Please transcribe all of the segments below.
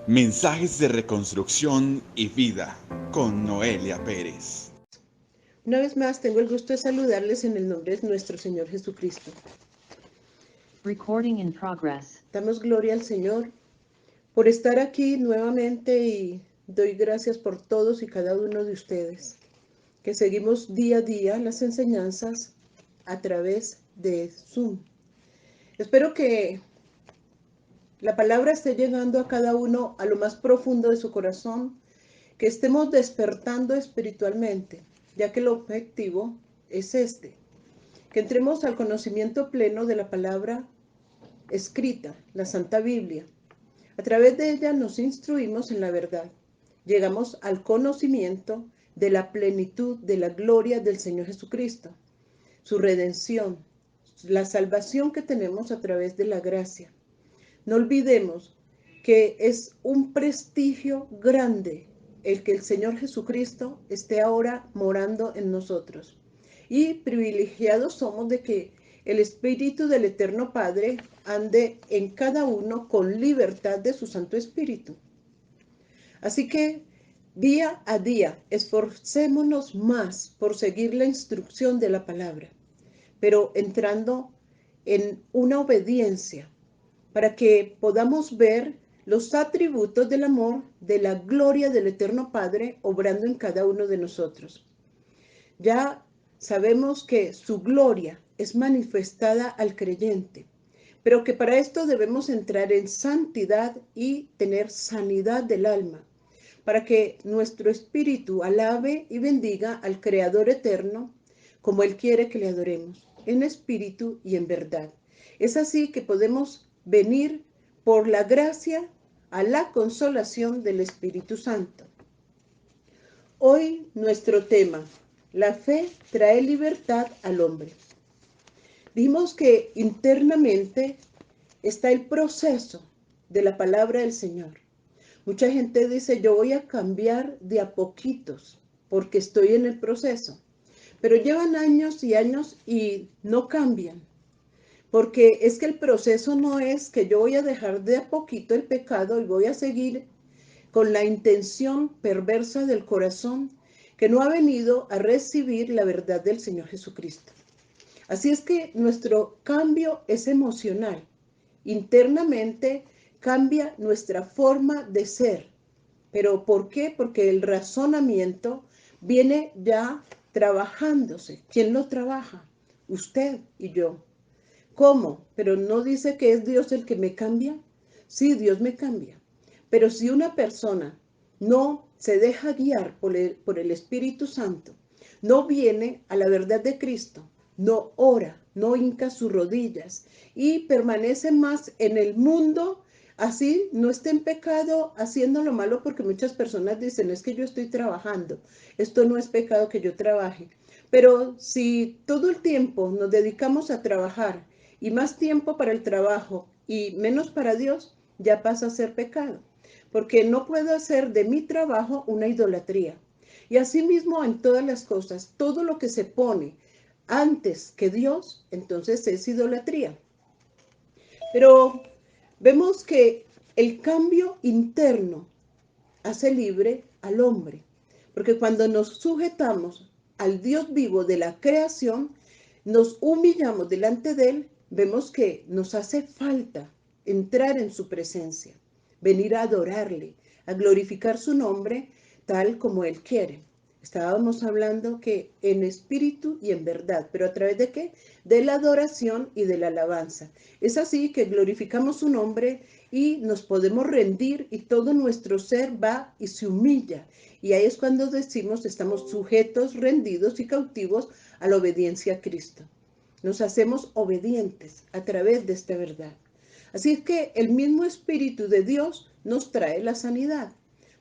Mensajes de reconstrucción y vida con Noelia Pérez. Una vez más, tengo el gusto de saludarles en el nombre de nuestro Señor Jesucristo. Recording in progress. Damos gloria al Señor por estar aquí nuevamente y doy gracias por todos y cada uno de ustedes, que seguimos día a día las enseñanzas a través de Zoom. Espero que la palabra esté llegando a cada uno a lo más profundo de su corazón, que estemos despertando espiritualmente, ya que el objetivo es que entremos al conocimiento pleno de la palabra escrita, la Santa Biblia. A través de ella nos instruimos en la verdad. Llegamos al conocimiento de la plenitud de la gloria del Señor Jesucristo, su redención, la salvación que tenemos a través de la gracia. No olvidemos que es un prestigio grande el que el Señor Jesucristo esté ahora morando en nosotros. Y privilegiados somos de que el Espíritu del Eterno Padre ande en cada uno con libertad de su Santo Espíritu. Así que día a día esforcémonos más por seguir la instrucción de la palabra, pero entrando en una obediencia para que podamos ver los atributos del amor, de la gloria del Eterno Padre obrando en cada uno de nosotros. Ya sabemos que su gloria es manifestada al creyente, pero que para esto debemos entrar en santidad y tener sanidad del alma, para que nuestro espíritu alabe y bendiga al Creador eterno, como Él quiere que le adoremos, en espíritu y en verdad. Es así que podemos venir por la gracia a la consolación del Espíritu Santo. Hoy nuestro tema, la fe trae libertad al hombre. Vimos que internamente está el proceso de la palabra del Señor. Mucha gente dice, yo voy a cambiar de a poquitos porque estoy en el proceso. Pero llevan años y años y no cambian. Porque es que el proceso no es que yo voy a dejar de a poquito el pecado y voy a seguir con la intención perversa del corazón que no ha venido a recibir la verdad del Señor Jesucristo. Así es que nuestro cambio es emocional. Internamente cambia nuestra forma de ser. ¿Pero por qué? Porque el razonamiento viene ya trabajándose. ¿Quién lo trabaja? Usted y yo. ¿Cómo? Pero no dice que es Dios el que me cambia. Sí, Dios me cambia. Pero si una persona no se deja guiar por el Espíritu Santo, no viene a la verdad de Cristo, no ora, no hinca sus rodillas y permanece más en el mundo, así no está en pecado haciendo lo malo, porque muchas personas dicen, es que yo estoy trabajando, esto no es pecado que yo trabaje. Pero si todo el tiempo nos dedicamos a trabajar y más tiempo para el trabajo y menos para Dios, ya pasa a ser pecado. Porque no puedo hacer de mi trabajo una idolatría. Y asimismo en todas las cosas, todo lo que se pone antes que Dios, entonces es idolatría. Pero vemos que el cambio interno hace libre al hombre. Porque cuando nos sujetamos al Dios vivo de la creación, nos humillamos delante de Él, vemos que nos hace falta entrar en su presencia, venir a adorarle, a glorificar su nombre tal como Él quiere. Estábamos hablando que en espíritu y en verdad, pero ¿a través de qué? De la adoración y de la alabanza. Es así que glorificamos su nombre y nos podemos rendir y todo nuestro ser va y se humilla. Y ahí es cuando decimos estamos sujetos, rendidos y cautivos a la obediencia a Cristo. Nos hacemos obedientes a través de esta verdad. Así es que el mismo Espíritu de Dios nos trae la sanidad.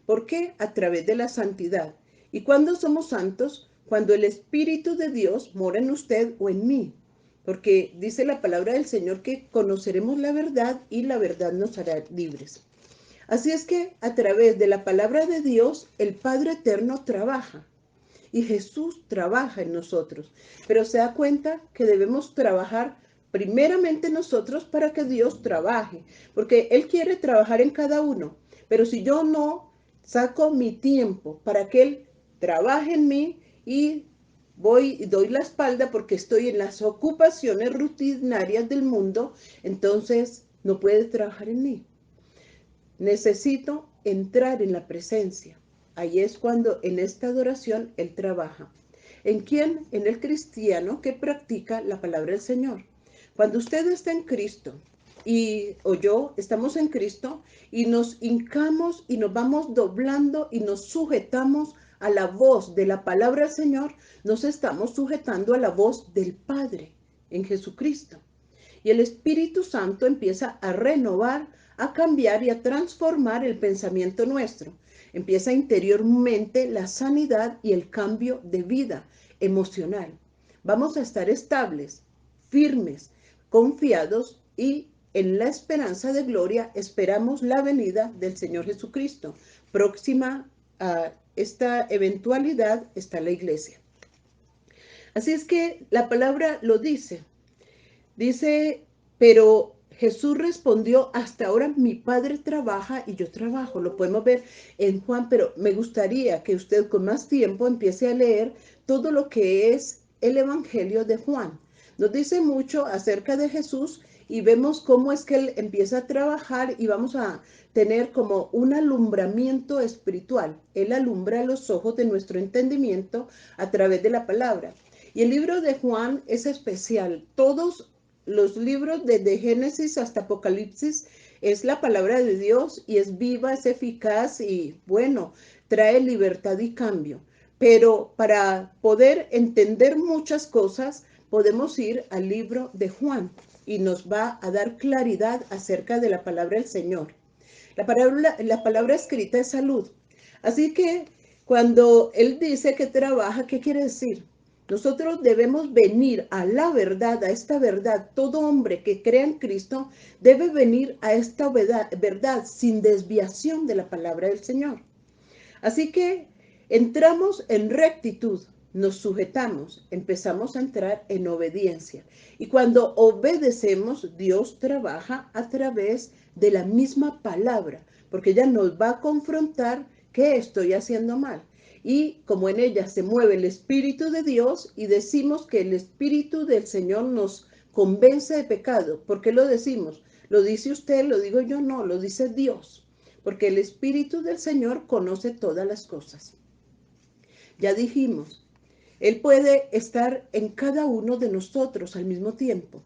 ¿Por qué? A través de la santidad. ¿Y cuándo somos santos? Cuando el Espíritu de Dios mora en usted o en mí. Porque dice la palabra del Señor que conoceremos la verdad y la verdad nos hará libres. Así es que a través de la palabra de Dios, el Padre Eterno trabaja. Y Jesús trabaja en nosotros. Pero se da cuenta que debemos trabajar primeramente nosotros para que Dios trabaje. Porque Él quiere trabajar en cada uno. Pero si yo no saco mi tiempo para que Él trabaje en mí y voy y doy la espalda porque estoy en las ocupaciones rutinarias del mundo, entonces no puede trabajar en mí. Necesito entrar en la presencia. Ahí es cuando en esta adoración Él trabaja. ¿En quién? En el cristiano que practica la palabra del Señor. Cuando usted está en Cristo y o yo estamos en Cristo y nos hincamos y nos vamos doblando y nos sujetamos a la voz de la palabra del Señor, nos estamos sujetando a la voz del Padre en Jesucristo. Y el Espíritu Santo empieza a renovar, a cambiar y a transformar el pensamiento nuestro. Empieza interiormente la sanidad y el cambio de vida emocional. Vamos a estar estables, firmes, confiados y en la esperanza de gloria esperamos la venida del Señor Jesucristo. Próxima a esta eventualidad está la iglesia. Así es que la palabra lo dice. Dice, pero Jesús respondió, hasta ahora mi Padre trabaja y yo trabajo. Lo podemos ver en Juan, pero me gustaría que usted con más tiempo empiece a leer todo lo que es el Evangelio de Juan. Nos dice mucho acerca de Jesús y vemos cómo es que Él empieza a trabajar y vamos a tener como un alumbramiento espiritual. Él alumbra los ojos de nuestro entendimiento a través de la palabra. Y el libro de Juan es especial. Todos los libros desde Génesis hasta Apocalipsis es la palabra de Dios y es viva, es eficaz y bueno, trae libertad y cambio. Pero para poder entender muchas cosas, podemos ir al libro de Juan y nos va a dar claridad acerca de la palabra del Señor. La palabra escrita es salud. Así que cuando Él dice que trabaja, ¿qué quiere decir? Nosotros debemos venir a la verdad, a esta verdad. Todo hombre que crea en Cristo debe venir a esta verdad sin desviación de la palabra del Señor. Así que entramos en rectitud, nos sujetamos, empezamos a entrar en obediencia. Y cuando obedecemos, Dios trabaja a través de la misma palabra, porque ella nos va a confrontar qué estoy haciendo mal. Y como en ella se mueve el Espíritu de Dios y decimos que el Espíritu del Señor nos convence de pecado. ¿Por qué lo decimos? ¿Lo dice usted? ¿Lo digo yo? No, lo dice Dios. Porque el Espíritu del Señor conoce todas las cosas. Ya dijimos, Él puede estar en cada uno de nosotros al mismo tiempo.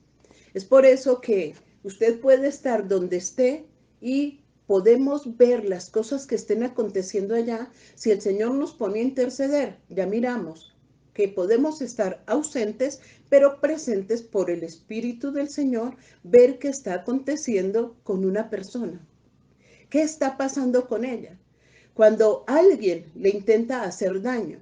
Es por eso que usted puede estar donde esté y podemos ver las cosas que estén aconteciendo allá. Si el Señor nos pone a interceder, ya miramos que podemos estar ausentes, pero presentes por el Espíritu del Señor, ver qué está aconteciendo con una persona. ¿Qué está pasando con ella? Cuando alguien le intenta hacer daño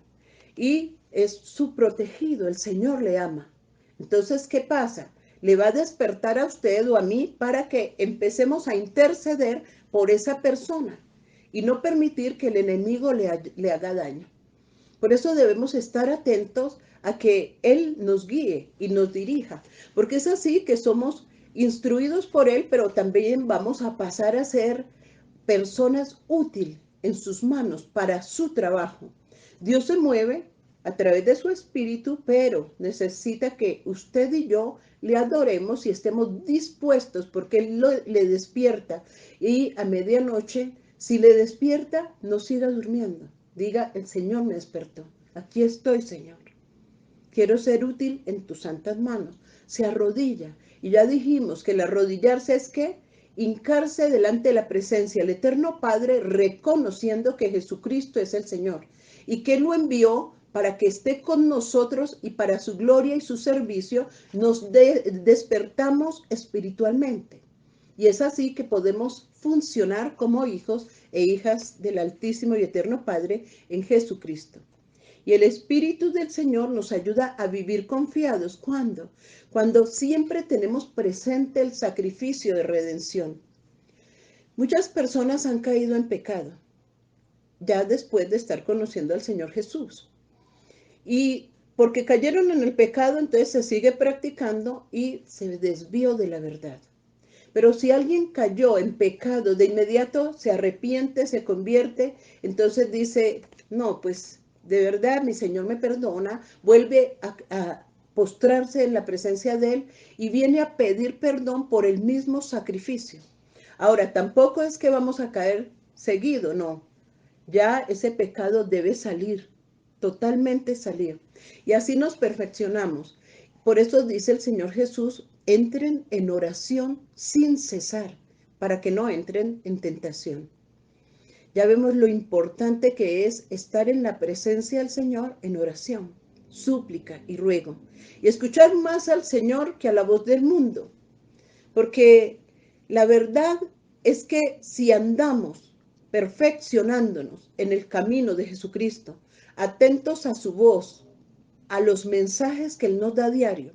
y es su protegido, el Señor le ama. Entonces, ¿qué pasa? Le va a despertar a usted o a mí para que empecemos a interceder por esa persona y no permitir que el enemigo le haga daño. Por eso debemos estar atentos a que Él nos guíe y nos dirija, porque es así que somos instruidos por Él, pero también vamos a pasar a ser personas útiles en sus manos para su trabajo. Dios se mueve a través de su espíritu, pero necesita que usted y yo le adoremos y estemos dispuestos porque Él le despierta. Y a medianoche, si le despierta, no siga durmiendo. Diga, el Señor me despertó. Aquí estoy, Señor. Quiero ser útil en tus santas manos. Se arrodilla. Y ya dijimos que el arrodillarse es que hincarse delante de la presencia del Eterno Padre, reconociendo que Jesucristo es el Señor y que lo envió para que esté con nosotros y para su gloria y su servicio nos despertamos espiritualmente. Y es así que podemos funcionar como hijos e hijas del Altísimo y Eterno Padre en Jesucristo. Y el Espíritu del Señor nos ayuda a vivir confiados. ¿Cuándo? Cuando siempre tenemos presente el sacrificio de redención. Muchas personas han caído en pecado, ya después de estar conociendo al Señor Jesús. Y porque cayeron en el pecado, entonces se sigue practicando y se desvió de la verdad. Pero si alguien cayó en pecado, de inmediato se arrepiente, se convierte, entonces dice, no, pues de verdad mi Señor me perdona, vuelve a postrarse en la presencia de Él y viene a pedir perdón por el mismo sacrificio. Ahora, tampoco es que vamos a caer seguido, no. Ya ese pecado debe salir, totalmente salir. Y así nos perfeccionamos. Por eso dice el Señor Jesús, entren en oración sin cesar, para que no entren en tentación. Ya vemos lo importante que es estar en la presencia del Señor en oración, súplica y ruego. Y escuchar más al Señor que a la voz del mundo. Porque la verdad es que si andamos perfeccionándonos en el camino de Jesucristo, atentos a su voz, a los mensajes que Él nos da a diario.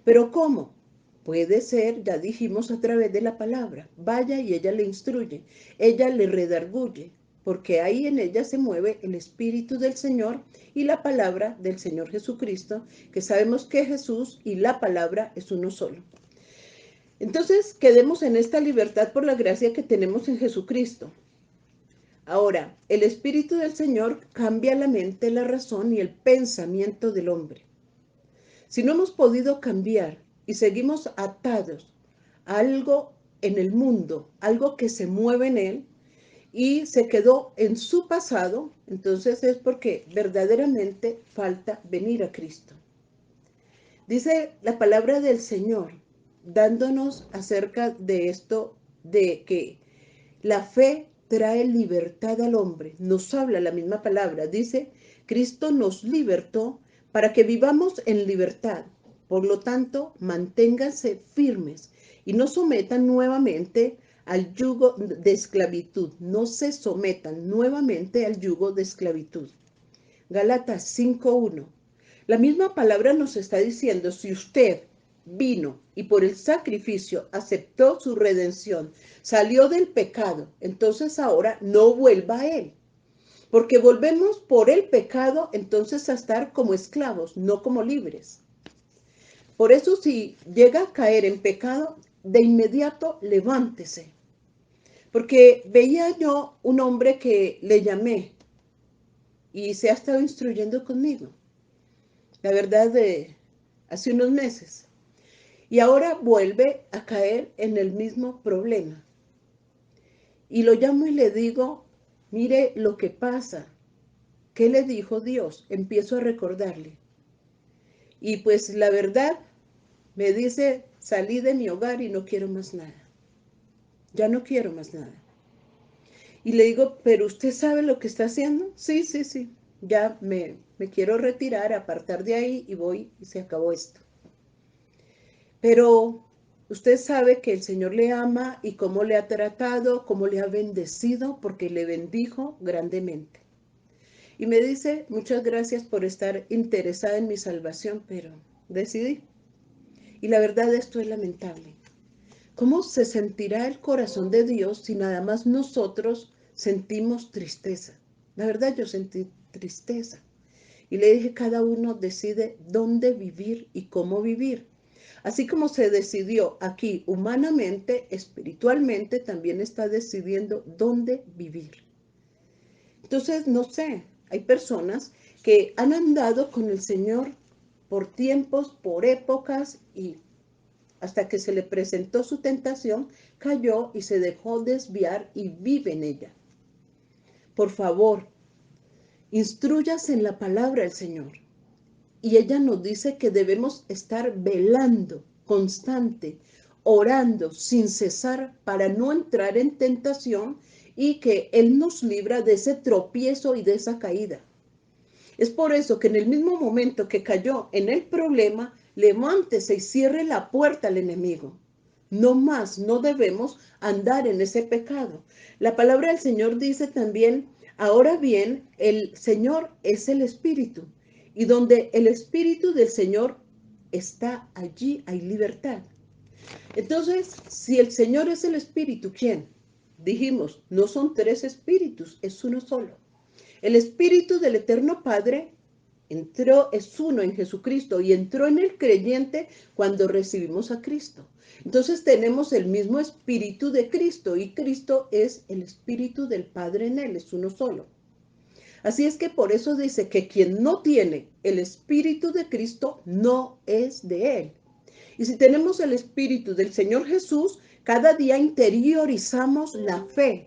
¿Pero cómo? Puede ser, ya dijimos, a través de la palabra. Vaya y ella le instruye, ella le redarguye, porque ahí en ella se mueve el Espíritu del Señor y la palabra del Señor Jesucristo, que sabemos que Jesús y la palabra es uno solo. Entonces, quedemos en esta libertad por la gracia que tenemos en Jesucristo. Ahora, el Espíritu del Señor cambia la mente, la razón y el pensamiento del hombre. Si no hemos podido cambiar y seguimos atados a algo en el mundo, algo que se mueve en él y se quedó en su pasado, entonces es porque verdaderamente falta venir a Cristo. Dice la palabra del Señor, dándonos acerca de esto, de que la fe trae libertad al hombre. Nos habla la misma palabra. Dice, Cristo nos libertó para que vivamos en libertad. Por lo tanto, manténganse firmes y no sometan nuevamente al yugo de esclavitud. No se sometan nuevamente al yugo de esclavitud. Gálatas 5:1. La misma palabra nos está diciendo, si usted vino y por el sacrificio aceptó su redención, salió del pecado, entonces ahora no vuelva a él. Porque volvemos por el pecado entonces a estar como esclavos, no como libres. Por eso si llega a caer en pecado, de inmediato levántese. Porque veía yo un hombre que le llamé y se ha estado instruyendo conmigo. La verdad, hace unos meses. Y ahora vuelve a caer en el mismo problema. Y lo llamo y le digo, mire lo que pasa. ¿Qué le dijo Dios? Empiezo a recordarle. Y pues la verdad me dice, salí de mi hogar y no quiero más nada. Ya no quiero más nada. Y le digo, ¿pero usted sabe lo que está haciendo? Sí, sí, sí. Ya me quiero retirar, apartar de ahí y voy y se acabó esto. Pero usted sabe que el Señor le ama y cómo le ha tratado, cómo le ha bendecido, porque le bendijo grandemente. Y me dice, muchas gracias por estar interesada en mi salvación, pero decidí. Y la verdad, esto es lamentable. ¿Cómo se sentirá el corazón de Dios si nada más nosotros sentimos tristeza? La verdad, yo sentí tristeza. Y le dije, cada uno decide dónde vivir y cómo vivir. Así como se decidió aquí humanamente, espiritualmente, también está decidiendo dónde vivir. Entonces, no sé, hay personas que han andado con el Señor por tiempos, por épocas y hasta que se le presentó su tentación, cayó y se dejó desviar y vive en ella. Por favor, instrúyase en la palabra del Señor. Y ella nos dice que debemos estar velando, constante, orando sin cesar para no entrar en tentación y que Él nos libra de ese tropiezo y de esa caída. Es por eso que en el mismo momento que cayó en el problema, levántese y cierre la puerta al enemigo. No más, no debemos andar en ese pecado. La palabra del Señor dice también, ahora bien, el Señor es el Espíritu. Y donde el Espíritu del Señor está, allí hay libertad. Entonces, si el Señor es el Espíritu, ¿quién? Dijimos, no son tres espíritus, es uno solo. El Espíritu del Eterno Padre entró, es uno en Jesucristo y entró en el creyente cuando recibimos a Cristo. Entonces tenemos el mismo espíritu de Cristo y Cristo es el espíritu del Padre en él, es uno solo. Así es que por eso dice que quien no tiene el espíritu de Cristo no es de él. Y si tenemos el espíritu del Señor Jesús, cada día interiorizamos la fe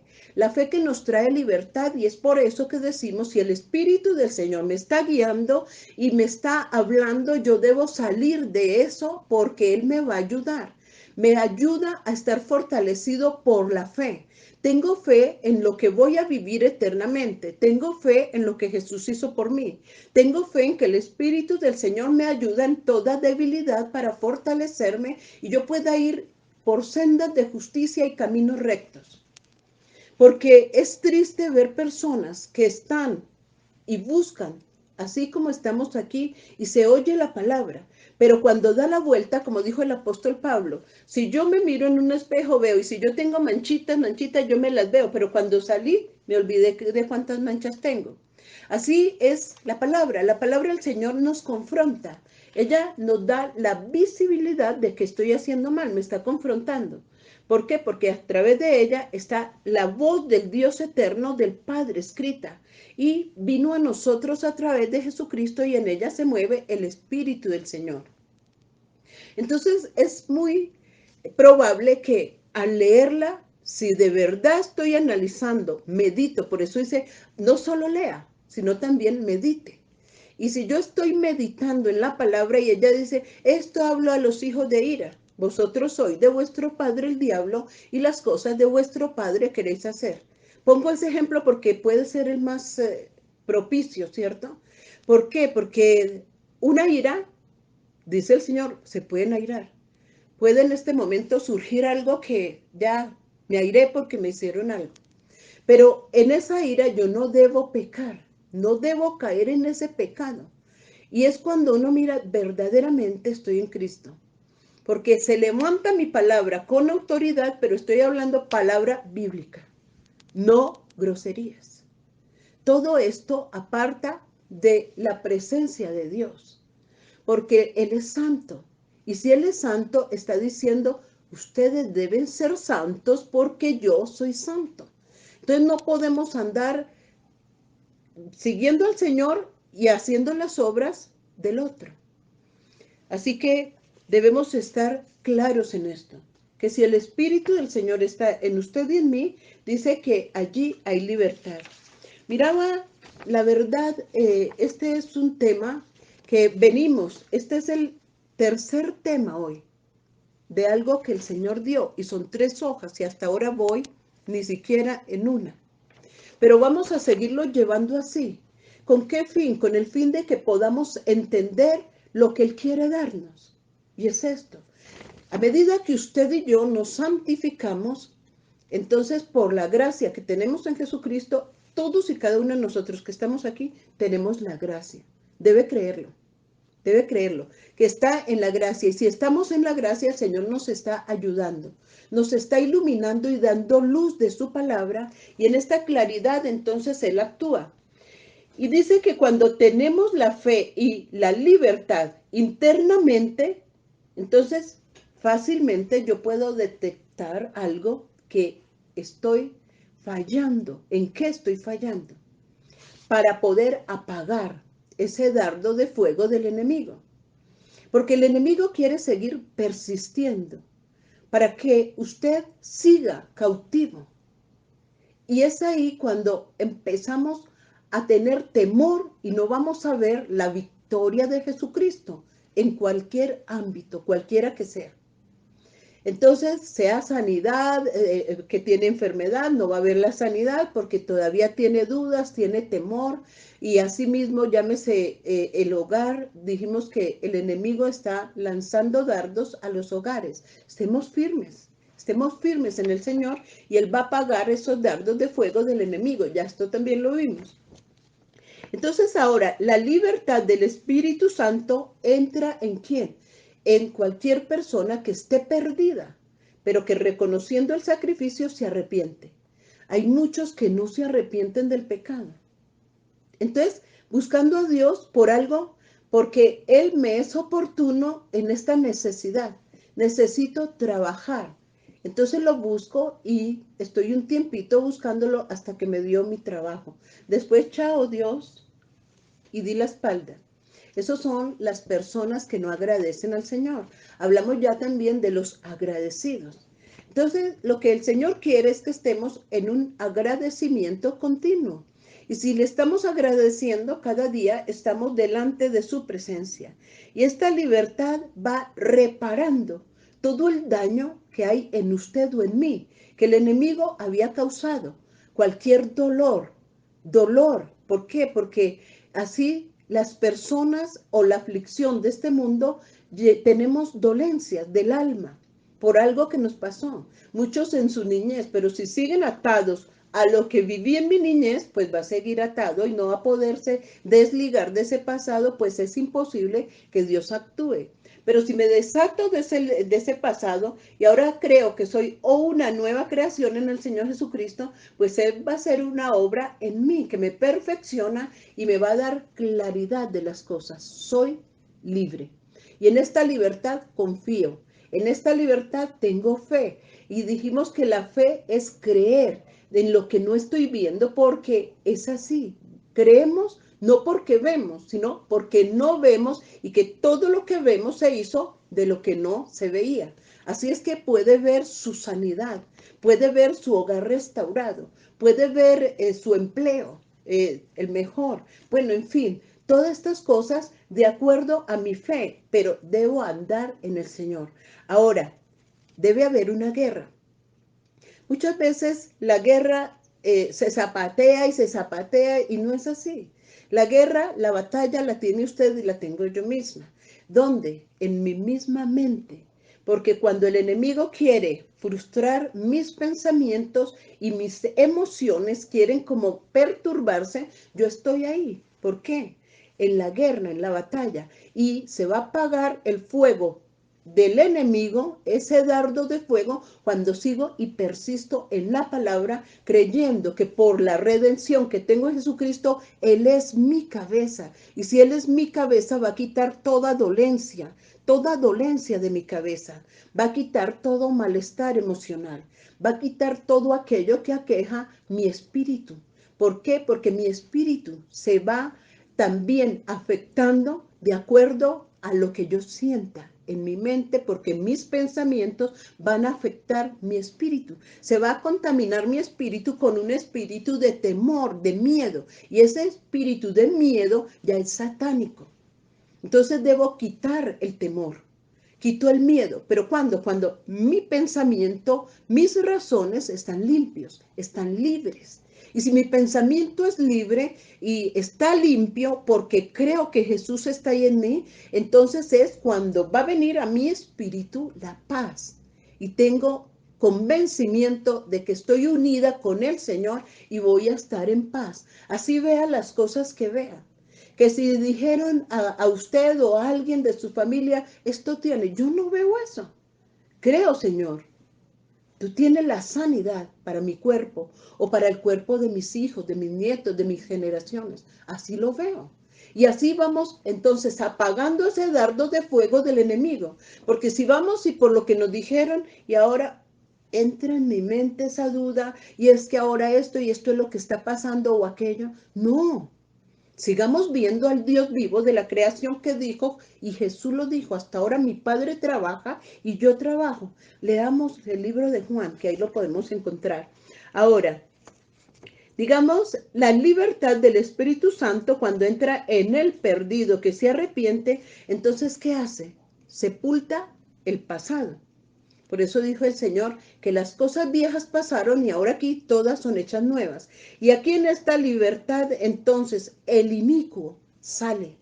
que nos trae libertad, y es por eso que decimos, si el espíritu del Señor me está guiando y me está hablando, yo debo salir de eso porque Él me va a ayudar. Me ayuda a estar fortalecido por la fe. Tengo fe en lo que voy a vivir eternamente. Tengo fe en lo que Jesús hizo por mí. Tengo fe en que el Espíritu del Señor me ayuda en toda debilidad para fortalecerme y yo pueda ir por sendas de justicia y caminos rectos. Porque es triste ver personas que están y buscan, así como estamos aquí, y se oye la palabra, pero cuando da la vuelta, como dijo el apóstol Pablo, si yo me miro en un espejo veo, y si yo tengo manchitas, yo me las veo, pero cuando salí me olvidé de cuántas manchas tengo. Así es la palabra del Señor nos confronta, ella nos da la visibilidad de que estoy haciendo mal, me está confrontando. ¿Por qué? Porque a través de ella está la voz del Dios eterno, del Padre escrita, y vino a nosotros a través de Jesucristo y en ella se mueve el Espíritu del Señor. Entonces es muy probable que al leerla, si de verdad estoy analizando, medito, por eso dice, no solo lea, sino también medite. Y si yo estoy meditando en la palabra y ella dice, esto hablo a los hijos de ira, vosotros sois de vuestro padre el diablo y las cosas de vuestro padre queréis hacer. Pongo ese ejemplo porque puede ser el más propicio, ¿cierto? ¿Por qué? Porque una ira, dice el Señor, se pueden airar. Puede en este momento surgir algo que ya me airé porque me hicieron algo. Pero en esa ira yo no debo pecar, no debo caer en ese pecado. Y es cuando uno mira, verdaderamente estoy en Cristo. Porque se levanta mi palabra con autoridad, pero estoy hablando palabra bíblica, no groserías. Todo esto aparta de la presencia de Dios, porque Él es santo. Y si Él es santo, está diciendo, ustedes deben ser santos porque yo soy santo. Entonces no podemos andar siguiendo al Señor y haciendo las obras del otro. Así que debemos estar claros en esto, que si el Espíritu del Señor está en usted y en mí, dice que allí hay libertad. Miraba, la verdad, este es un tema que venimos, este es el tercer tema hoy, de algo que el Señor dio, y son 3 hojas, y hasta ahora voy ni siquiera en una. Pero vamos a seguirlo llevando así. ¿Con qué fin? Con el fin de que podamos entender lo que Él quiere darnos. Y es esto. A medida que usted y yo nos santificamos, entonces por la gracia que tenemos en Jesucristo, todos y cada uno de nosotros que estamos aquí, tenemos la gracia. Debe creerlo, que está en la gracia. Y si estamos en la gracia, el Señor nos está ayudando, nos está iluminando y dando luz de su palabra. Y en esta claridad, entonces, Él actúa. Y dice que cuando tenemos la fe y la libertad internamente, entonces fácilmente yo puedo detectar algo que estoy fallando. ¿En qué estoy fallando? Para poder apagar ese dardo de fuego del enemigo. Porque el enemigo quiere seguir persistiendo para que usted siga cautivo. Y es ahí cuando empezamos a tener temor y no vamos a ver la victoria de Jesucristo en cualquier ámbito, cualquiera que sea. Entonces, sea sanidad, que tiene enfermedad, no va a haber la sanidad porque todavía tiene dudas, tiene temor. Y asimismo, llámese el hogar, dijimos que el enemigo está lanzando dardos a los hogares. Estemos firmes en el Señor y Él va a apagar esos dardos de fuego del enemigo. Ya esto también lo vimos. Entonces ahora, la libertad del Espíritu Santo entra ¿en quién? En cualquier persona que esté perdida, pero que reconociendo el sacrificio se arrepiente. Hay muchos que no se arrepienten del pecado. Entonces, buscando a Dios por algo, porque Él me es oportuno en esta necesidad. Necesito trabajar. Entonces lo busco y estoy un tiempito buscándolo hasta que me dio mi trabajo. Después, chao Dios, y di la espalda. Esos son las personas que no agradecen al Señor. Hablamos ya también de los agradecidos. Entonces, lo que el Señor quiere es que estemos en un agradecimiento continuo. Y si le estamos agradeciendo cada día, estamos delante de su presencia. Y esta libertad va reparando todo el daño que hay en usted o en mí, que el enemigo había causado. Cualquier dolor. ¿Por qué? Porque así las personas o la aflicción de este mundo tenemos dolencias del alma por algo que nos pasó. Muchos en su niñez, pero si siguen atados a lo que viví en mi niñez, pues va a seguir atado y no va a poderse desligar de ese pasado, pues es imposible que Dios actúe. Pero si me desato de ese pasado y ahora creo que soy una nueva creación en el Señor Jesucristo, pues Él va a hacer una obra en mí que me perfecciona y me va a dar claridad de las cosas. Soy libre. Y en esta libertad confío. En esta libertad tengo fe. Y dijimos que la fe es creer en lo que no estoy viendo porque es así. Creemos no porque vemos, sino porque no vemos y que todo lo que vemos se hizo de lo que no se veía. Así es que puede ver su sanidad, puede ver su hogar restaurado, puede ver su empleo, el mejor. Bueno, en fin, todas estas cosas de acuerdo a mi fe, pero debo andar en el Señor. Ahora, debe haber una guerra. Muchas veces la guerra se zapatea y no es así. La guerra, la batalla la tiene usted y la tengo yo misma. ¿Dónde? En mi misma mente. Porque cuando el enemigo quiere frustrar mis pensamientos y mis emociones quieren como perturbarse, yo estoy ahí. ¿Por qué? En la guerra, en la batalla. Y se va a apagar el fuego del enemigo, ese dardo de fuego, cuando sigo y persisto en la palabra, creyendo que por la redención que tengo en Jesucristo, Él es mi cabeza. Y si Él es mi cabeza, va a quitar toda dolencia de mi cabeza. Va a quitar todo malestar emocional. Va a quitar todo aquello que aqueja mi espíritu. ¿Por qué? Porque mi espíritu se va también afectando de acuerdo a lo que yo sienta en mi mente, porque mis pensamientos van a afectar mi espíritu. Se va a contaminar mi espíritu con un espíritu de temor, de miedo, y ese espíritu de miedo ya es satánico. Entonces debo quitar el temor, quito el miedo, pero ¿cuándo? Cuando mi pensamiento, mis razones están limpios, están libres. Y si mi pensamiento es libre y está limpio porque creo que Jesús está ahí en mí, entonces es cuando va a venir a mi espíritu la paz. Y tengo convencimiento de que estoy unida con el Señor y voy a estar en paz. Así vea las cosas que vea. Que si dijeron a usted o a alguien de su familia, esto tiene, yo no veo eso. Creo, Señor, tú tienes la sanidad para mi cuerpo o para el cuerpo de mis hijos, de mis nietos, de mis generaciones. Así lo veo. Y así vamos entonces apagando ese dardo de fuego del enemigo. Porque si vamos y por lo que nos dijeron y ahora entra en mi mente esa duda y es que ahora esto y esto es lo que está pasando o aquello. No. Sigamos viendo al Dios vivo de la creación que dijo, y Jesús lo dijo, hasta ahora mi Padre trabaja y yo trabajo. Leamos el libro de Juan, que ahí lo podemos encontrar. Ahora, digamos, la libertad del Espíritu Santo cuando entra en el perdido que se arrepiente, entonces, ¿qué hace? Sepulta el pasado. Por eso dijo el Señor que las cosas viejas pasaron y ahora aquí todas son hechas nuevas. Y aquí en esta libertad, entonces, el inicuo sale.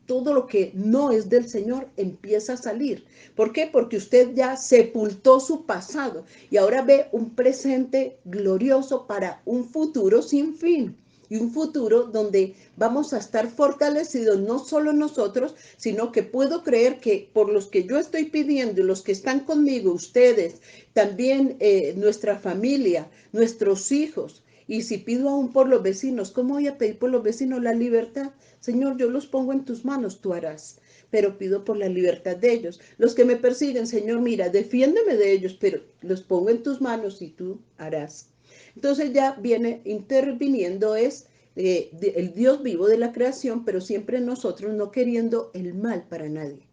Todo lo que no es del Señor empieza a salir. ¿Por qué? Porque usted ya sepultó su pasado y ahora ve un presente glorioso para un futuro sin fin. Y un futuro donde vamos a estar fortalecidos no solo nosotros, sino que puedo creer que por los que yo estoy pidiendo y los que están conmigo, ustedes, también nuestra familia, nuestros hijos Y si pido aún por los vecinos, ¿cómo voy a pedir por los vecinos la libertad? Señor, yo los pongo en tus manos, tú harás. Pero pido por la libertad de ellos. Los que me persiguen, Señor, mira, defiéndeme de ellos, pero los pongo en tus manos y tú harás. Entonces ya viene interviniendo el Dios vivo de la creación, pero siempre nosotros no queriendo el mal para nadie.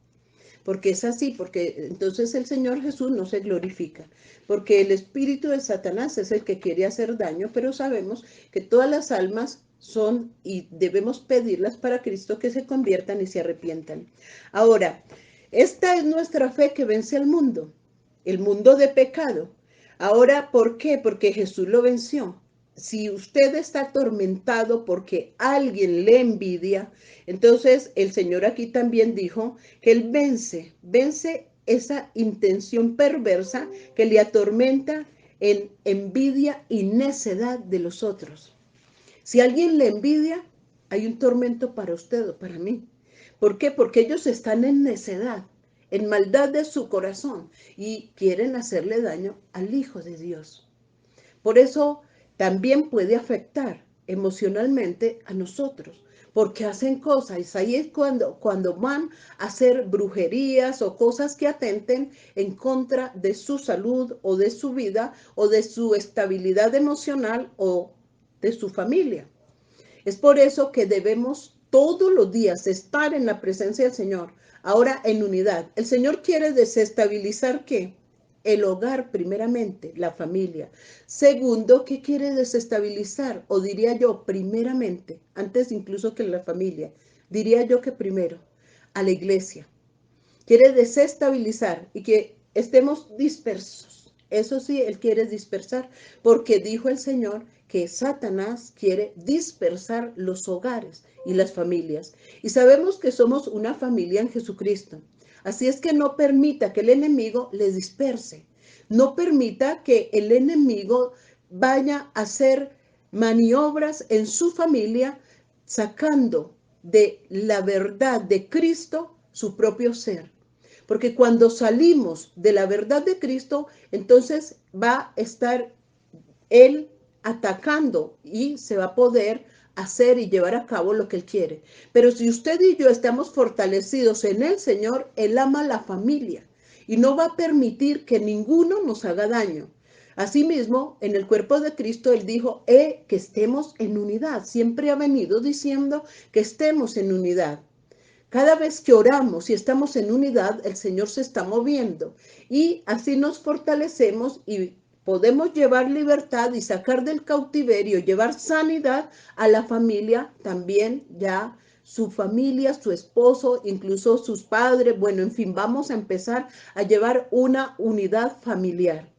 Porque es así, porque entonces el Señor Jesús no se glorifica, porque el espíritu de Satanás es el que quiere hacer daño, pero sabemos que todas las almas son y debemos pedirlas para Cristo que se conviertan y se arrepientan. Ahora, esta es nuestra fe que vence al mundo, el mundo de pecado. Ahora, ¿por qué? Porque Jesús lo venció. Si usted está atormentado porque alguien le envidia, entonces el Señor aquí también dijo que Él vence esa intención perversa que le atormenta en envidia y necedad de los otros. Si alguien le envidia, hay un tormento para usted o para mí. ¿Por qué? Porque ellos están en necedad, en maldad de su corazón y quieren hacerle daño al Hijo de Dios. Por eso también puede afectar emocionalmente a nosotros, porque hacen cosas, ahí es cuando van a hacer brujerías o cosas que atenten en contra de su salud o de su vida o de su estabilidad emocional o de su familia. Es por eso que debemos todos los días estar en la presencia del Señor, ahora en unidad. El Señor quiere desestabilizar ¿qué? El hogar primeramente, la familia. Segundo, ¿qué quiere desestabilizar? O diría yo, primeramente, antes incluso que la familia, diría yo que primero, a la iglesia. Quiere desestabilizar y que estemos dispersos. Eso sí, Él quiere dispersar, porque dijo el Señor que Satanás quiere dispersar los hogares y las familias. Y sabemos que somos una familia en Jesucristo. Así es que no permita que el enemigo les disperse. No permita que el enemigo vaya a hacer maniobras en su familia sacando de la verdad de Cristo su propio ser. Porque cuando salimos de la verdad de Cristo, entonces va a estar Él atacando y se va a poder hacer y llevar a cabo lo que Él quiere. Pero si usted y yo estamos fortalecidos en el Señor, Él ama a la familia y no va a permitir que ninguno nos haga daño. Asimismo, en el cuerpo de Cristo, Él dijo, que estemos en unidad. Siempre ha venido diciendo que estemos en unidad. Cada vez que oramos y estamos en unidad, el Señor se está moviendo y así nos fortalecemos y podemos llevar libertad y sacar del cautiverio, llevar sanidad a la familia, también ya su familia, su esposo, incluso sus padres. Bueno, en fin, vamos a empezar a llevar una unidad familiar.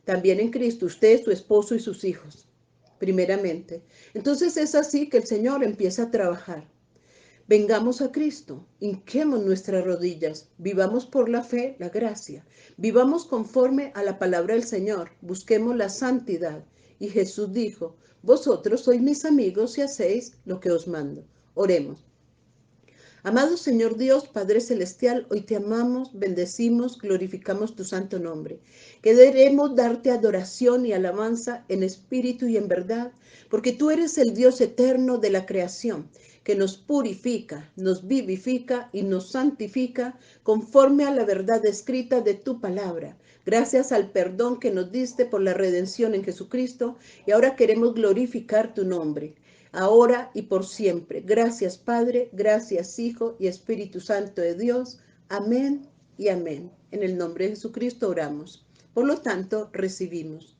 También en Cristo, usted, su esposo y sus hijos, primeramente. Entonces es así que el Señor empieza a trabajar. Vengamos a Cristo, hinquemos nuestras rodillas, vivamos por la fe, la gracia, vivamos conforme a la palabra del Señor, busquemos la santidad. Y Jesús dijo, vosotros sois mis amigos si hacéis lo que os mando. Oremos. Amado Señor Dios, Padre Celestial, hoy te amamos, bendecimos, glorificamos tu santo nombre. Queremos darte adoración y alabanza en espíritu y en verdad, porque tú eres el Dios eterno de la creación, que nos purifica, nos vivifica y nos santifica conforme a la verdad escrita de tu palabra. Gracias al perdón que nos diste por la redención en Jesucristo, y ahora queremos glorificar tu nombre, ahora y por siempre. Gracias Padre, gracias Hijo y Espíritu Santo de Dios. Amén y amén. En el nombre de Jesucristo oramos. Por lo tanto, recibimos.